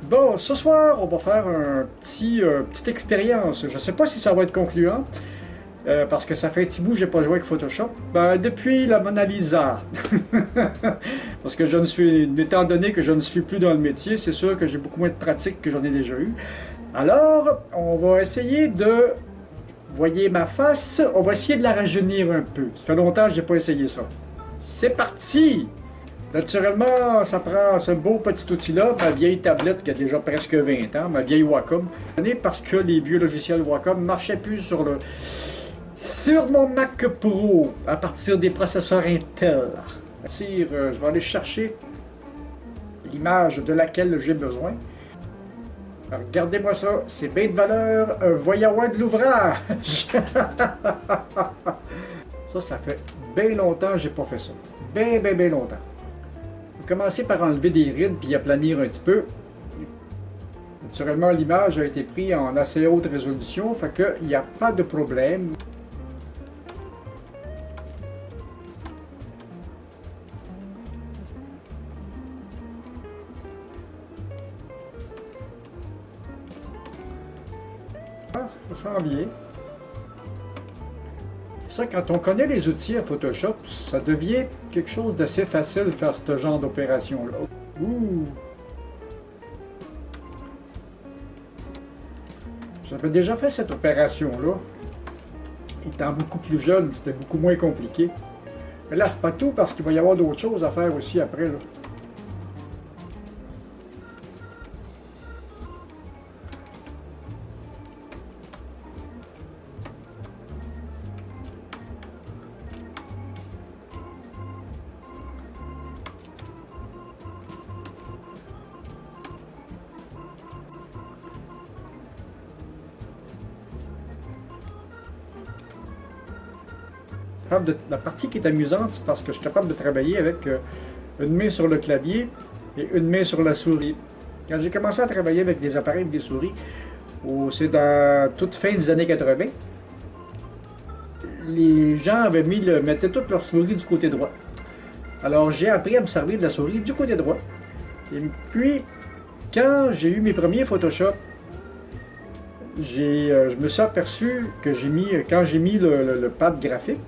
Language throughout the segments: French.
Bon, ce soir, on va faire petite expérience. Je ne sais pas si ça va être concluant, parce que ça fait un petit bout que je n'ai pas joué avec Photoshop. Ben, depuis la Mona Lisa. Parce que étant donné que je ne suis plus dans le métier, c'est sûr que j'ai beaucoup moins de pratique que j'en ai déjà eu. Alors, on va essayer de... Voyez ma face, on va essayer de la rajeunir un peu. Ça fait longtemps que je n'ai pas essayé ça. C'est parti! Naturellement, ça prend ce beau petit outil-là, ma vieille tablette qui a déjà presque 20 ans, ma vieille Wacom. Parce que les vieux logiciels Wacom ne marchaient plus sur mon Mac Pro à partir des processeurs Intel. Je vais aller chercher l'image de laquelle j'ai besoin. Regardez-moi ça, c'est bien de valeur, voyons voir de l'ouvrage. Ça fait bien longtemps que j'ai pas fait ça. Bien longtemps. Commencer par enlever des rides puis aplanir un petit peu. Naturellement, l'image a été prise en assez haute résolution, fait qu'il n'y a pas de problème. Ça sent bien. Ça, quand on connaît les outils à Photoshop, ça devient quelque chose d'assez facile de faire ce genre d'opération-là. Ouh! J'avais déjà fait cette opération-là. Étant beaucoup plus jeune, c'était beaucoup moins compliqué. Mais là, c'est pas tout parce qu'il va y avoir d'autres choses à faire aussi après, là. La partie qui est amusante, c'est parce que je suis capable de travailler avec une main sur le clavier et une main sur la souris. Quand j'ai commencé à travailler avec des appareils avec des souris, c'est dans toute fin des années 80, les gens mettaient toutes leurs souris du côté droit. Alors j'ai appris à me servir de la souris du côté droit. Et puis, quand j'ai eu mes premiers Photoshop, je me suis aperçu que quand j'ai mis le pad graphique,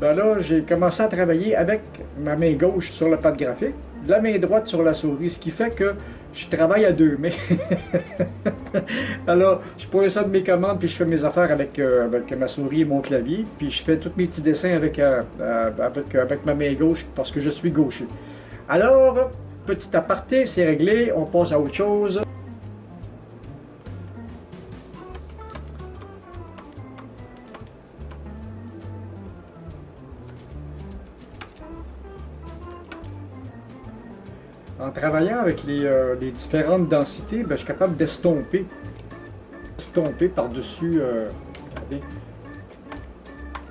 ben là, j'ai commencé à travailler avec ma main gauche sur le pad graphique, la main droite sur la souris, ce qui fait que je travaille à deux mains. Alors, je pose ça de mes commandes, puis je fais mes affaires avec ma souris et mon clavier, puis je fais tous mes petits dessins avec ma main gauche, parce que je suis gaucher. Alors, petit aparté, c'est réglé, on passe à autre chose. En travaillant avec les différentes densités, ben, je suis capable d'estomper. Estomper par-dessus, regardez,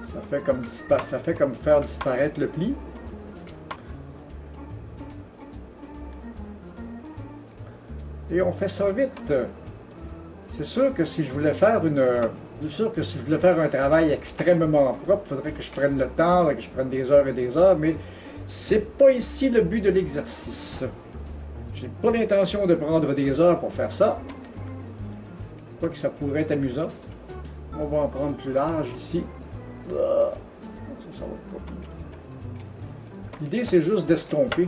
ça fait comme faire disparaître le pli. Et on fait ça vite. C'est sûr que si je voulais faire un travail extrêmement propre, il faudrait que je prenne le temps, que je prenne des heures et des heures, mais c'est pas ici le but de l'exercice. J'ai pas l'intention de prendre des heures pour faire ça. Quoique ça pourrait être amusant. On va en prendre plus large ici. Ça va pas. L'idée, c'est juste d'estomper.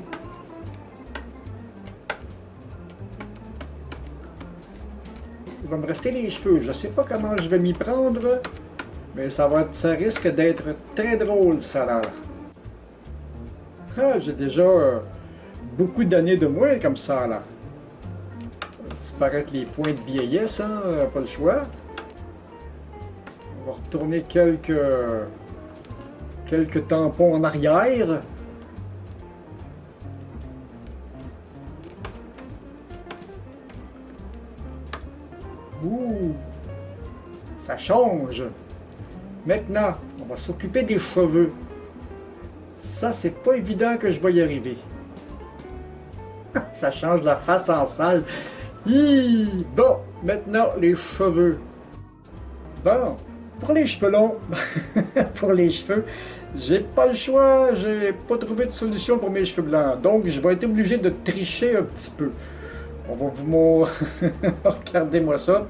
Il va me rester les cheveux. Je sais pas comment je vais m'y prendre, mais ça risque d'être très drôle, ça là. Ah, j'ai déjà beaucoup d'années de moins comme ça, là. Disparaître les points de vieillesse, hein, pas le choix. On va retourner quelques tampons en arrière. Ouh, ça change. Maintenant, on va s'occuper des cheveux. Ça, c'est pas évident que je vais y arriver. Ça change la face en salle. Bon, maintenant, les cheveux. Bon, pour les cheveux longs, pour les cheveux, j'ai pas le choix, j'ai pas trouvé de solution pour mes cheveux blancs. Donc, je vais être obligé de tricher un petit peu. On va vous montrer. Regardez-moi ça.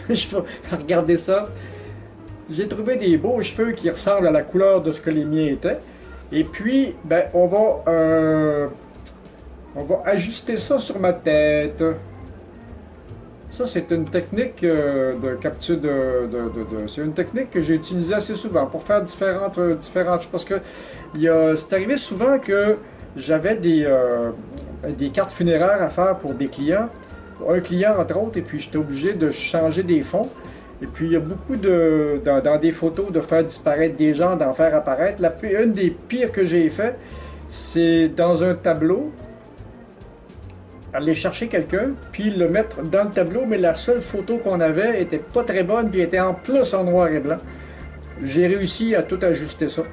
Je vais regarder ça. J'ai trouvé des beaux cheveux qui ressemblent à la couleur de ce que les miens étaient. Et puis, ben, on va ajuster ça sur ma tête. Ça, c'est une technique de capture c'est une technique que j'ai utilisée assez souvent pour faire différentes choses. Parce que c'est arrivé souvent que j'avais des cartes funéraires à faire pour des clients. Un client, entre autres, et puis j'étais obligé de changer des fonds. Et puis, il y a beaucoup dans des photos, de faire disparaître des gens, d'en faire apparaître. Une des pires que j'ai fait, c'est dans un tableau, aller chercher quelqu'un, puis le mettre dans le tableau, mais la seule photo qu'on avait était pas très bonne, puis était en plus en noir et blanc. J'ai réussi à tout ajuster ça.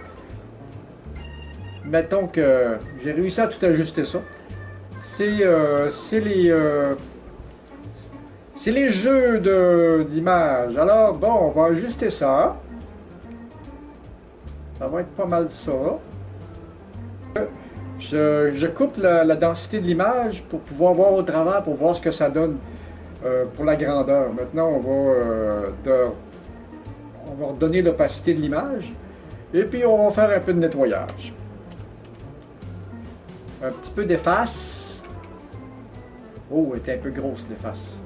Mettons que j'ai réussi à tout ajuster ça. C'est les jeux d'images. Alors, bon, on va ajuster ça. Ça va être pas mal ça. Je coupe la densité de l'image pour pouvoir voir au travers, pour voir ce que ça donne pour la grandeur. Maintenant, on va redonner l'opacité de l'image. Et puis, on va faire un peu de nettoyage. Un petit peu d'efface. Oh, elle était un peu grosse l'efface.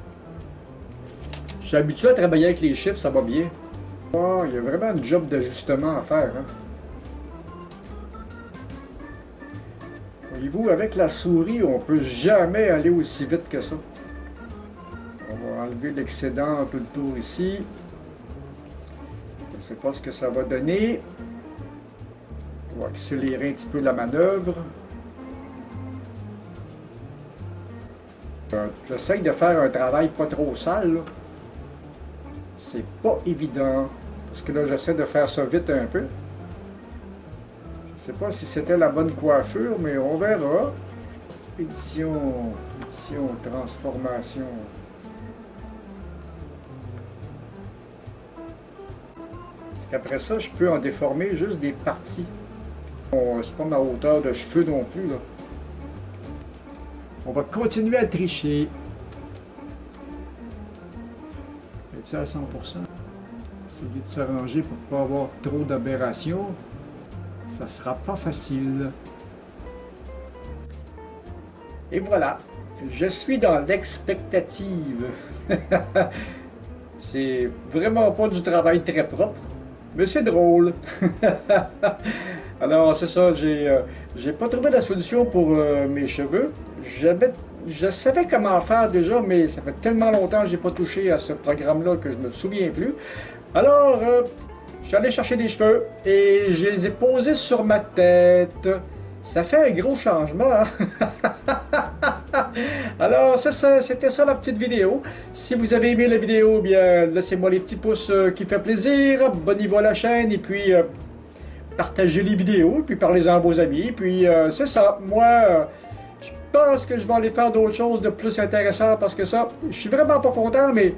Je suis habitué à travailler avec les chiffres, ça va bien. Oh, il y a vraiment un job d'ajustement à faire. Hein? Voyez-vous, avec la souris, on ne peut jamais aller aussi vite que ça. On va enlever l'excédent tout le tour ici. Je ne sais pas ce que ça va donner. On va accélérer un petit peu la manœuvre. J'essaye de faire un travail pas trop sale. C'est pas évident. Parce que là, j'essaie de faire ça vite un peu. Je ne sais pas si c'était la bonne coiffure, mais on verra. Édition, transformation. Parce qu'après ça, je peux en déformer juste des parties. Bon, c'est pas ma hauteur de cheveux non plus, là. On va continuer à tricher. Faites ça à 100%. Essayer de s'arranger pour ne pas avoir trop d'aberrations. Ça sera pas facile. Et voilà, je suis dans l'expectative. C'est vraiment pas du travail très propre, mais c'est drôle. Alors c'est ça, j'ai pas trouvé la solution pour mes cheveux. Je savais comment faire déjà, mais ça fait tellement longtemps que j'ai pas touché à ce programme-là que je me souviens plus. Alors, je suis allé chercher des cheveux et je les ai posés sur ma tête. Ça fait un gros changement, hein? Alors, c'était ça la petite vidéo. Si vous avez aimé la vidéo, bien, laissez-moi les petits pouces qui fait plaisir. Abonnez-vous à la chaîne et puis partagez les vidéos, puis parlez-en à vos amis. Puis, c'est ça. Moi, je pense que je vais aller faire d'autres choses de plus intéressantes parce que ça, je suis vraiment pas content, mais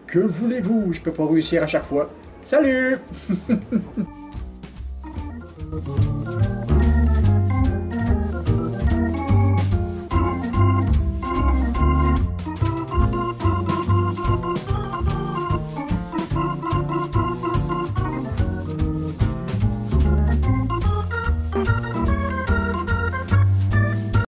que voulez-vous? Je peux pas réussir à chaque fois. Salut!